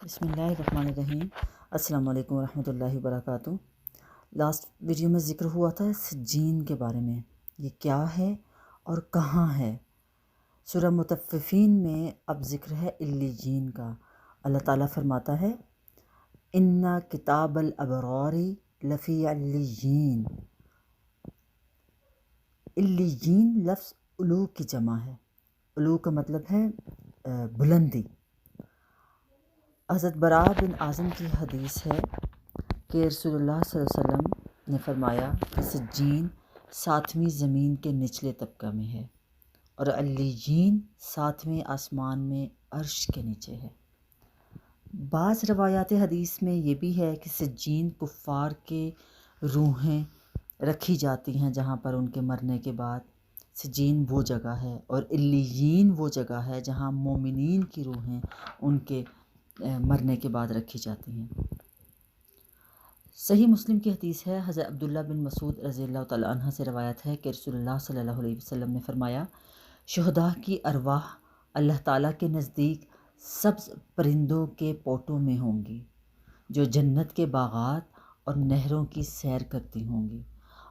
بسم اللہ الرحمن الرحیم۔ السلام علیکم ورحمۃ اللہ وبرکاتہ۔ لاسٹ ویڈیو میں ذکر ہوا تھا سجین کے بارے میں، یہ کیا ہے اور کہاں ہے۔ سورہ مطففین میں اب ذکر ہے علیین کا۔ اللہ تعالیٰ فرماتا ہے اِنَّ کتاب الابرار لفی علیین۔ علیین لفظ علو کی جمع ہے۔ علو کا مطلب ہے بلندی۔ حضرت براء بن عازم کی حدیث ہے کہ رسول اللہ صلی اللہ علیہ وسلم نے فرمایا کہ سجین 7ویں زمین کے نچلے طبقہ میں ہے اور علیین 7ویں آسمان میں عرش کے نیچے ہے۔ بعض روایات حدیث میں یہ بھی ہے کہ سجین کفار کے روحیں رکھی جاتی ہیں جہاں پر ان کے مرنے کے بعد۔ سجین وہ جگہ ہے اور علیین وہ جگہ ہے جہاں مومنین کی روحیں ان کے مرنے کے بعد رکھی جاتی ہیں۔ صحیح مسلم کی حدیث ہے، حضرت عبداللہ بن مسعود رضی اللہ تعالیٰ عنہ سے روایت ہے کہ رسول اللہ صلی اللہ علیہ وسلم نے فرمایا شہداء کی ارواح اللہ تعالیٰ کے نزدیک سبز پرندوں کے پوٹوں میں ہوں گی جو جنت کے باغات اور نہروں کی سیر کرتی ہوں گی،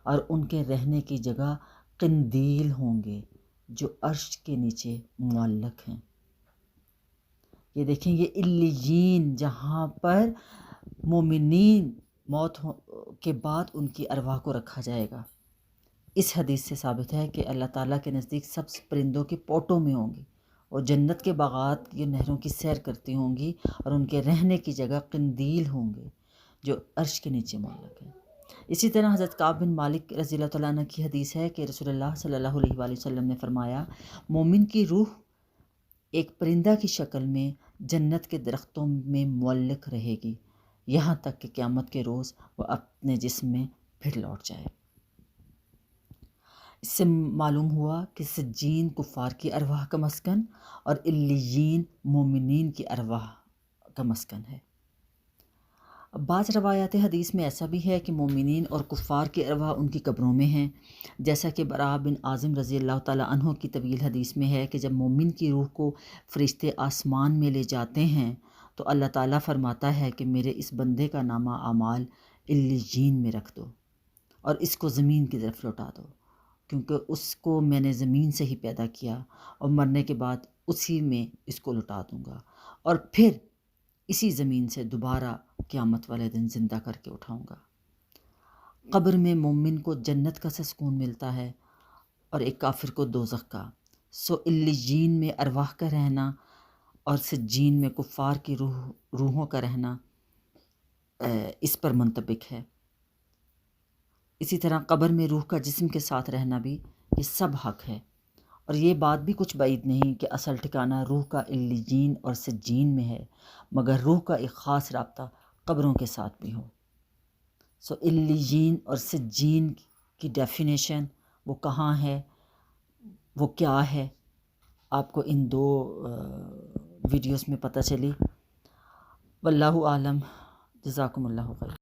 اور ان کے رہنے کی جگہ قندیل ہوں گے جو عرش کے نیچے معلق ہیں۔ یہ دیکھیں، یہ علیین جہاں پر مومنین موت کے بعد ان کی ارواح کو رکھا جائے گا۔ اس حدیث سے ثابت ہے کہ اللہ تعالیٰ کے نزدیک سبز پرندوں کے پوٹوں میں ہوں گی اور جنت کے باغات کی نہروں کی سیر کرتی ہوں گی، اور ان کے رہنے کی جگہ قندیل ہوں گے جو عرش کے نیچے معلق ہیں۔ اسی طرح حضرت کعب بن مالک رضی اللہ تعالیٰ عنہ کی حدیث ہے کہ رسول اللہ صلی اللہ علیہ وآلہ وسلم نے فرمایا مومن کی روح ایک پرندہ کی شکل میں جنت کے درختوں میں معلق رہے گی یہاں تک کہ قیامت کے روز وہ اپنے جسم میں پھر لوٹ جائے۔ اس سے معلوم ہوا کہ سجین کفار کی ارواح کا مسکن اور علیین مومنین کی ارواح کا مسکن ہے۔ بعض روایات حدیث میں ایسا بھی ہے کہ مومنین اور کفار کی ارواح ان کی قبروں میں ہیں، جیسا کہ براء بن عازم رضی اللہ تعالیٰ عنہ کی طویل حدیث میں ہے کہ جب مومن کی روح کو فرشتے آسمان میں لے جاتے ہیں تو اللہ تعالیٰ فرماتا ہے کہ میرے اس بندے کا نامہ اعمال علیین میں رکھ دو اور اس کو زمین کی طرف لوٹا دو، کیونکہ اس کو میں نے زمین سے ہی پیدا کیا اور مرنے کے بعد اسی میں اس کو لوٹا دوں گا، اور پھر اسی زمین سے دوبارہ قیامت والے دن زندہ کر کے اٹھاؤں گا۔ قبر میں مومن کو جنت کا سکون ملتا ہے اور ایک کافر کو دوزخ کا۔ سو علیین میں ارواح کا رہنا اور سجین میں کفار کی روحوں کا رہنا اس پر منطبق ہے۔ اسی طرح قبر میں روح کا جسم کے ساتھ رہنا بھی یہ سب حق ہے، اور یہ بات بھی کچھ بعید نہیں کہ اصل ٹھکانہ روح کا علیین اور سجین میں ہے، مگر روح کا ایک خاص رابطہ قبروں کے ساتھ بھی ہو۔ سو علیین اور سجین کی ڈیفینیشن وہ کہاں ہے، وہ کیا ہے، آپ کو ان دو ویڈیوز میں پتہ چلی۔ واللہ عالم، جزاکم اللہ خیر۔